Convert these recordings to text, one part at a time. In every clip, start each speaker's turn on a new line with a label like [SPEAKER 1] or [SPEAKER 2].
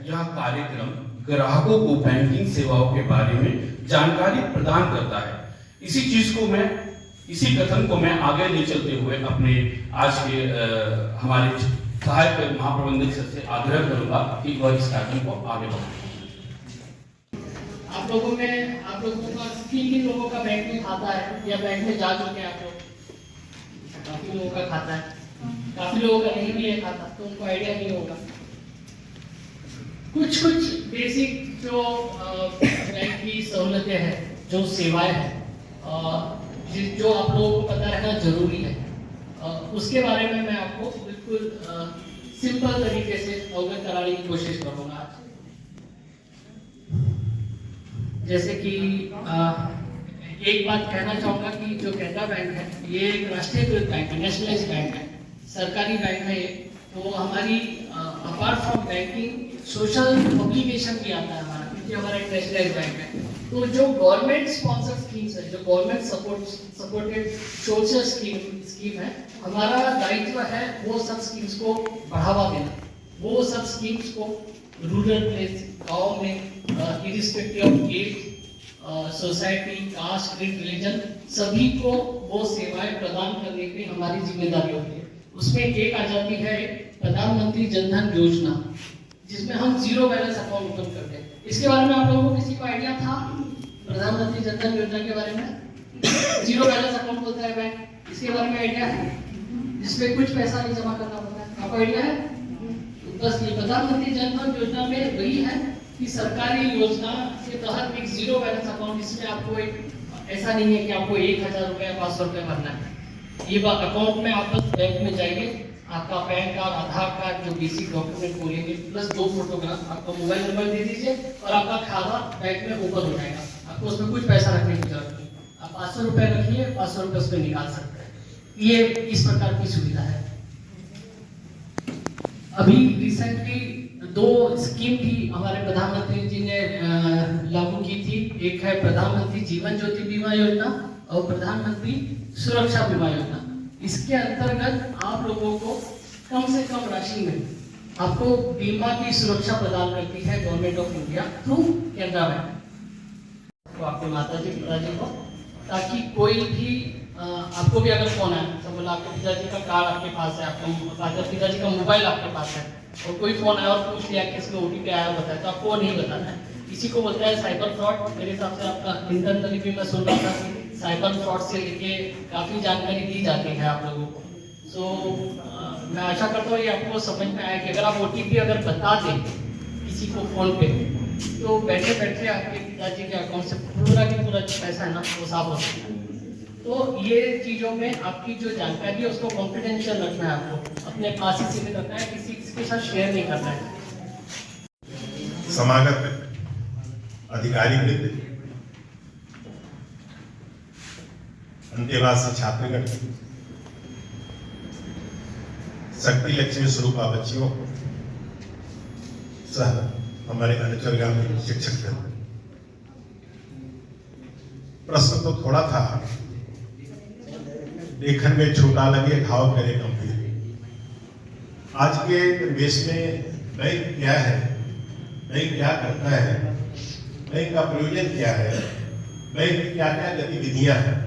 [SPEAKER 1] यह कार्यक्रम ग्राहकों को बैंकिंग सेवाओं के बारे में जानकारी प्रदान करता है। इसी कथन को मैं आगे ले चलते हुए अपने आज के हमारे सहायक महाप्रबंधक सर से आग्रह करूंगा कि वह इस कार्यक्रम को आगे बढ़ाएं।
[SPEAKER 2] आप लोगों का किन लोगों का बैंक में खाता है या बैंक में जा चुके हैं आप लोग? काफी लोगों का खाता है, काफी लोगों का नहीं भी है खाता, तो उनको आइडिया नहीं होगा। कुछ बेसिक जो बैंक की सहूलतें हैं, जो सेवाएं हैं, जो आप लोगों को पता रहना जरूरी है, उसके बारे में मैं आपको बिल्कुल सिंपल तरीके से अवगत कराने की कोशिश करूंगा आज। जैसे कि एक बात कहना चाहूंगा कि जो कैनरा बैंक है ये एक राष्ट्रीयकृत बैंक है, नेशनलाइज्ड बैंक है, सरकारी बैंक है ये। तो हमारी apart from banking social obligation भी आता है हमारा, क्योंकि हमारा एक नेशनलाइज्ड बैंक है। तो जो गवर्नमेंट स्पॉन्सर स्कीम्स है, जो गवर्नमेंट सपोर्टेड सोशल स्कीम है, हमारा दायित्व है वो सब स्कीम्स को बढ़ावा देना, वो सब स्कीम्स को रूरल प्लेस, गाँव में, irrespective of age, society, caste, creed, religion, सभी को वो सेवाएं प्रदान करने की हमारी जिम्मेदारी होती है। उसमें एक आ जाती है प्रधानमंत्री जन धन योजना, जिसमें हम जीरो बैलेंस अकाउंट ओपन करते हैं। इसके बारे में आप लोगों को किसी को आइडिया था? प्रधानमंत्री जन धन योजना के बारे में जीरो बैलेंस अकाउंट बोलता है बैंक, इसके बारे में आइडिया है? जिसमें कुछ पैसा नहीं जमा करना होता है, आपको आइडिया है? बस ये प्रधानमंत्री जन धन योजना में वही है कि सरकारी योजना के तहत एक जीरो बैलेंस अकाउंट, इसमें आपको एक ऐसा नहीं है कि आपको 1000 रुपये या 500 रुपये भरना है। ये अकाउंट में आप बस बैंक में जाएंगे, आपका पैन कार्ड, आधार कार्ड, जो बेसिक डॉक्यूमेंट बोलेंगे, प्लस 2 फोटोग्राफ, आपका मोबाइल नंबर दे दीजिए और आपका खाता बैंक में ओपन हो जाएगा। आपको उसमें कुछ पैसा रखने की जरूरत नहीं, आप 500 रुपये रखिए, 500 रुपये उसमें निकाल सकते हैं। ये इस प्रकार की सुविधा है। अभी रिसेंटली 2 स्कीम भी हमारे प्रधानमंत्री जी ने लागू की थी। एक है प्रधानमंत्री जीवन ज्योति बीमा योजना और प्रधानमंत्री सुरक्षा बीमा योजना। इसके अंतर्गत आप लोगों को कम से कम राशि में आपको बीमा की सुरक्षा प्रदान करती है government of India through Canara bank. तो आपके माताजी पिताजी को, ताकि कोई भी आपको भी अगर फोन है, तो बोला आपके पिताजी का कार्ड आपके पास है, आपके पिताजी का मोबाइल आपके पास है, और कोई फोन आया और पूछ लिया कि इसमें OTP आया बताया, तो आपको नहीं बताना है। इसी को बोलता है साइबर फ्रॉड। मेरे हिसाब से आपका इंटरनली भी मैं सुन रहा था कि साइबर फ्रॉड से लेके काफ़ी जानकारी दी जाती है आप लोगों को। सो मैं आशा करता हूँ ये आपको समझ में आया कि अगर आप OTP अगर बता दें किसी को फ़ोन पे, तो बैठे बैठे आपके पिताजी के अकाउंट से पूरा की पूरा पैसा है ना वो साफ हो सकता है। तो ये चीज़ों में आपकी जो जानकारी है उसको कॉन्फिडेंशियल रखना है, आपको अपने पास ही सीमित रखना है, किसी के साथ शेयर नहीं करना है।
[SPEAKER 3] समागत अधिकारी वृंद, अंतेवासी छात्रगण, शक्ति लक्ष्मी स्वरूपा बच्चियों, सह हमारे अनुचरगामी शिक्षक। प्रश्न तो थोड़ा था, लेखन में छोटा लगे घाव करे गंभीर। आज के देश में बैंक क्या है, बैंक क्या करता है, बैंक का प्रयोजन क्या है, बैंक की क्या क्या गतिविधियां हैं,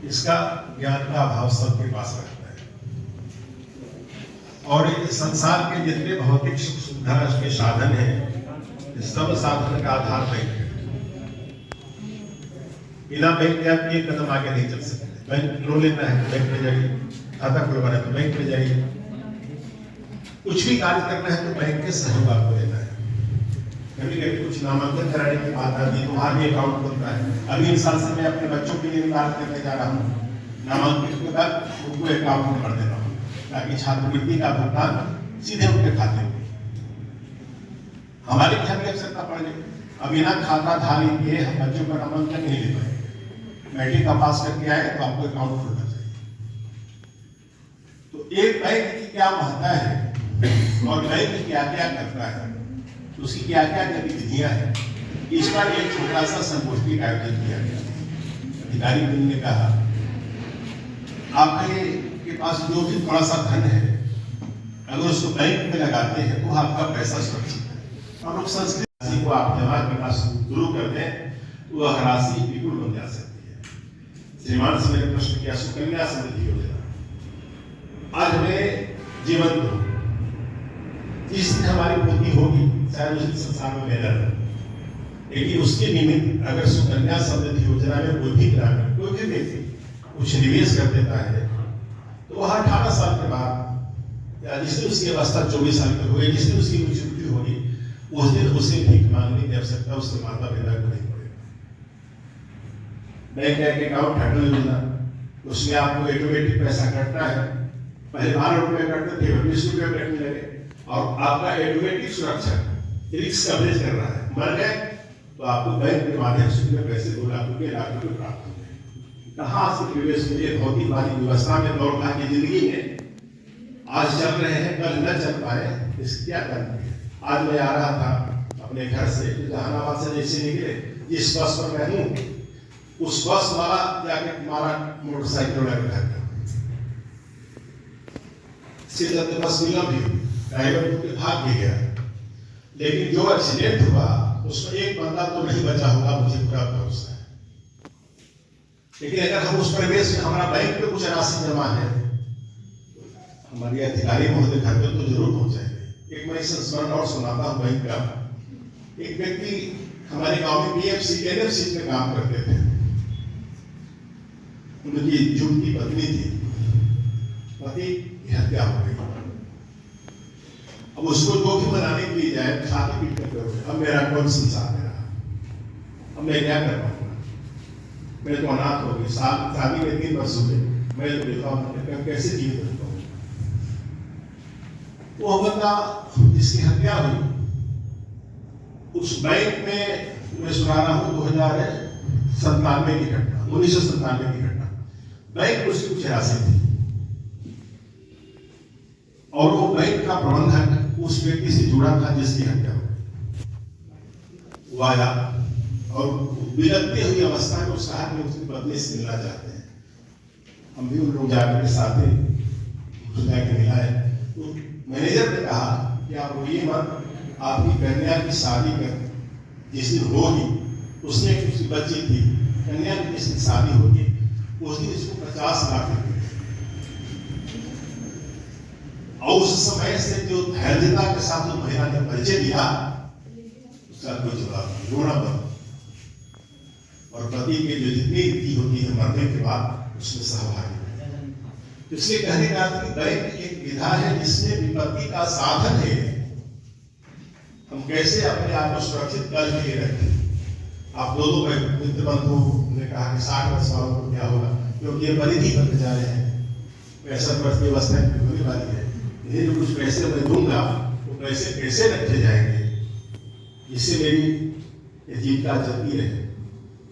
[SPEAKER 3] इसका ज्ञान का अभाव सबके पास रहता है। और संसार के जितने भौतिक सुख सुविधा के साधन हैं, सब साधन का आधार बैंक है। बिना बैंक के आप एक कदम आगे नहीं चल सकते। बैंक लोन लेना है बैंक में जाइए, खाता खुलवाना है तो बैंक में जाइए, कुछ भी कार्य करना है तो बैंक के सहयोग आपको लेना है। कभी कभी कुछ नामांकन कराने की बात आती है तो वहां भी अकाउंट खुलता है। अभी इस साल से मैं अपने बच्चों के लिए कार्य करने जा रहा हूँ, नामांकन के बाद उनको अकाउंट कर दे रहा हूँ, ताकि छात्रवृत्ति का भुगतान सीधे उनके खाते में। हमारे घर की आवश्यकता पड़ गई, अब बिना खाता धारी के हम बच्चों का नामांकन नहीं ले पाएंगे। मैट्रिक का पास करके आए तो आपको अकाउंट खोलना चाहिए। तो एक बैंक की क्या महत्ता है और बैंक क्या क्या करता है, उसकी क्या क्या गतिविधियां हैं, इस पर एक छोटा सा संगोष्ठी का आयोजन किया गया। अधिकारी ने कहा आपके पास जो भी थोड़ा सा धन है, अगर उसको बैंक में लगाते हैं तो आपका पैसा सुरक्षित है। हम लोग संस्कृति को आप जमा करना शुरू कर दें तो वह राशि बिल्कुल बन जा सकती है। श्रीमान से मैंने प्रश्न किया सुकन्या समृद्धि योजना आज हमें जीवन दो, जिस दिन हमारी पोती होगी शायद उस दिन संसार में मेरा रहे, लेकिन उसके निमित्त अगर सुकन्या समृद्धि योजना में कोई भी ग्रामीण कोई भी व्यक्ति कुछ निवेश कर देता है तो वह 18 साल के बाद या जिस दिन उसकी अवस्था 24 साल की होगी, जिस दिन उसकी मैच्योरिटी होगी, उस दिन उसे भीख मांगने की आवश्यकता उसके माता पिता को नहीं पड़ेगी। बैंक अकाउंट हटल योजना, उसमें आपको ऑटोमेटिक पैसा कटना है। पहले 12 रुपए कटते थे, 20 रुपए कटने लगे और आपका ऑटोमेटिक सुरक्षा रिस्क कवरेज कर रहा है। मर गए तो आपको बैंक के माध्यम से पैसे 2 लाख रुपए प्राप्त होंगे। कहाँ से निवेश के लिए भौतिक वाली व्यवस्था में दौड़ भाग की जिंदगी में आज चल रहे हैं, कल न चल पाए, इसकी क्या करना है। आज मैं आ रहा था अपने घर से जहानाबाद से जैसे निकले, जिस बस पर मैं हूँ उस बस वाला जाके हमारा मोटरसाइकिल वाला घर का सीधे बस मिला भी, ड्राइवर को भाग भी गया, लेकिन जो एक्सीडेंट हुआ उसमें एक बंदा तो नहीं बचा होगा, मुझे पूरा भरोसा है। लेकिन अगर हम उस परिवेश में हमारा बैंक में कुछ राशि जमा है, हमारी अधिकारी महोदय घर पे तो जरूर पहुंचाएंगे। एक मैं संस्मरण और सुनाता हूँ बैंक का। एक व्यक्ति हमारे गांव में बीएफसी एनएफसी में काम करते थे, उनकी जुड़ती पत्नी थी, पति की हत्या हो गई। अब उसको जो भी बनाने के लिए जाए छाती पीट कर, अब मेरा कौन संसार में रहा, अब मैं क्या कर पाऊंगा, मैं तो अनाथ हो गई, शादी में 3 वर्ष हुए, मैं तो देखा हूं कैसे जीवित रहता हूं। वो बंदा जिसकी हत्या हुई उस बैंक में मैं सुना रहा हूं 1997 की घटना, 1997 की घटना, बैंक उसकी कुछ राशि थी और वो बैंक का प्रबंधक उस व्यक्ति से जुड़ा था जिसकी हत्या हो गई। वो आया और बिलखती हुई अवस्था में उसका हाथ में उसकी पत्नी से मिलना चाहते हैं। हम भी उन लोग जाकर साथ ही जाके मिलाए तो मैनेजर ने कहा कि आप रोइए मत, आपकी कन्या की शादी कर जिस दिन होगी, उसने उसकी बच्ची थी, कन्या की जिस दिन शादी होगी उस दिन इसको 50 लाख रुपए, और उस समय से जो धैर्यता के साथ जो महिला ने परिचय दिया उसका कोई जवाब नहीं, रोना बंद। और पति की जो जितनी रीति होती है मरने के बाद उसमें सहभागी है। इसलिए कहने का अर्थ कि बैंक एक विधा है जिसमें विपत्ति का साधन है, हम कैसे अपने आप को सुरक्षित कर लिए रखें। आप दो मित्र बंधु ने कहा कि 60 वर्ष वालों को क्या होगा, क्योंकि ये परिधि बनते जा रहे हैं, 65 वर्ष की अवस्था होने वाली है। ये जो कुछ पैसे मैं दूंगा वो पैसे कैसे रखे जाएंगे, इससे मेरी जीविका चलती रहे।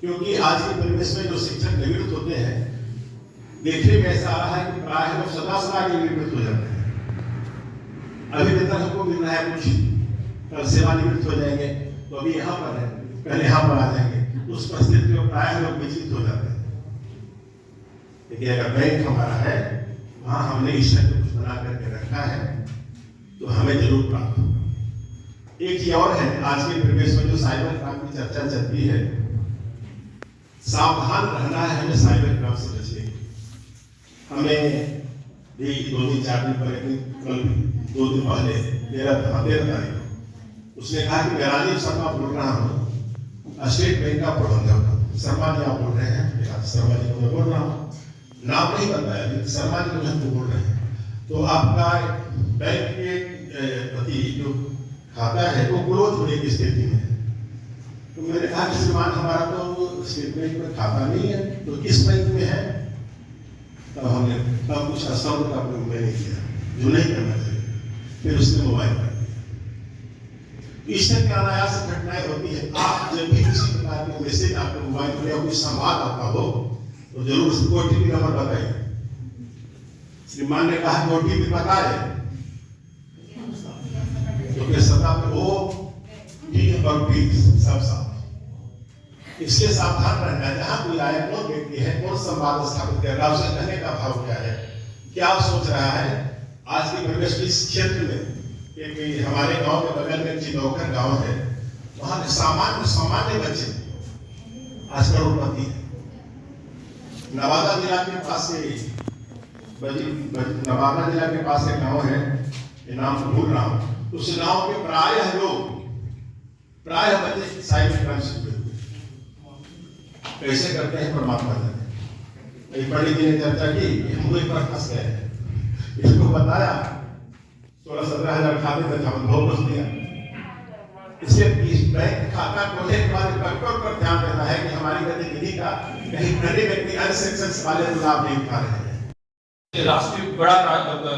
[SPEAKER 3] क्योंकि आज के परिवेश में जो शिक्षक निवृत्त होते हैं, देखने में ऐसा आ रहा है कि प्राय लोग सदा निवृत्त हो जाते हैं। अभी वेतन हमको मिल रहा है कुछ, कल सेवानिवृत्त हो जाएंगे तो अभी यहाँ पर है, कल यहाँ पर आ जाएंगे, उस परिस्थिति में प्राय लोग विचलित हो जाते हैं। लेकिन अगर बैंक हमारा है, वहाँ हमने ईश्वर को कुछ बना करके रखा है तो हमें जरूर प्राप्त होगा। एक चीज और है, आज के परिवेश में जो साइबर क्राइम की चर्चा चलती है, सावधान रहना है हमें साइबर क्राइम से बचने के। हमें भी 2 दिन 4 दिन पहले, कल 2 दिन पहले 13 तारीख उसने कहा कि मैं राजीव शर्मा बोल रहा हूँ, स्टेट बैंक का प्रबंधक। शर्मा जी आप बोल रहे हैं? शर्मा जी को मैं बोल रहा हूँ, नाम नहीं बताया लेकिन शर्मा जी को बोल रहे हैं। तो आपका बैंक के प्रति जो खाता है वो क्लोज होने की स्थिति में है। तो मैंने कहा कि श्रीमान हमारा तो स्टेट बैंक में खाता नहीं है, तो किस बैंक में है? तब हमने कुछ अशब्द का प्रयोग नहीं किया जो नहीं करना चाहिए, फिर उसने मोबाइल कर दिया। इस तरह की अनायास घटनाएं होती है। आप जब भी किसी प्रकार के मैसेज आपके मोबाइल पर या कोई संवाद आता हो तो जरूर उसको ओटीपी नंबर बताइए। श्रीमान ने कहा कि ओटीपी बताए तो सदा में वो ठीक और ठीक सब साफ। इसलिए सावधान रहना है, जहां कोई आए, कौन व्यक्ति है, कौन संवाद स्थापित कर रहा है, उसे कहने का भाव क्या है, क्या सोच रहा है, आज के परिवेश के इस क्षेत्र में कि हमारे गांव के बगल में चिनौकर गांव है, वहां सामान्य बच्चे आज करोड़पति है। नवादा जिला के पास से नवादा जिला के पास एक गांव है, ये नाम भूल रहा हूं, उस गांव के प्राय बच्चे साइंस क्राइम से जुड़े हुए। कैसे करते हैं परमात्मा जाने। एक पंडित जी ने चर्चा की, हम एक बार फंस गए हैं, इसको बताया 16-17 हजार खाते थे, हम बहुत दिया। इससे इस बैंक खाता खोलने के बाद बैंकों पर ध्यान देना है कि हमारी गतिविधि का कहीं अन्य व्यक्ति अन्य सेक्शन वाले लाभ नहीं उठा रहे हैं।
[SPEAKER 1] राष्ट्रीय बड़ा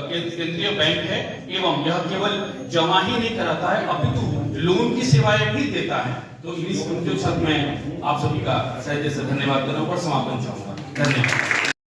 [SPEAKER 1] केंद्रीय बैंक है एवं यह केवल जमा ही नहीं कराता है अपितु लोन की सेवाएं भी देता है। तो इस उद्देश्य में आप सभी का सही से धन्यवाद करना और समापन चाहूंगा। धन्यवाद।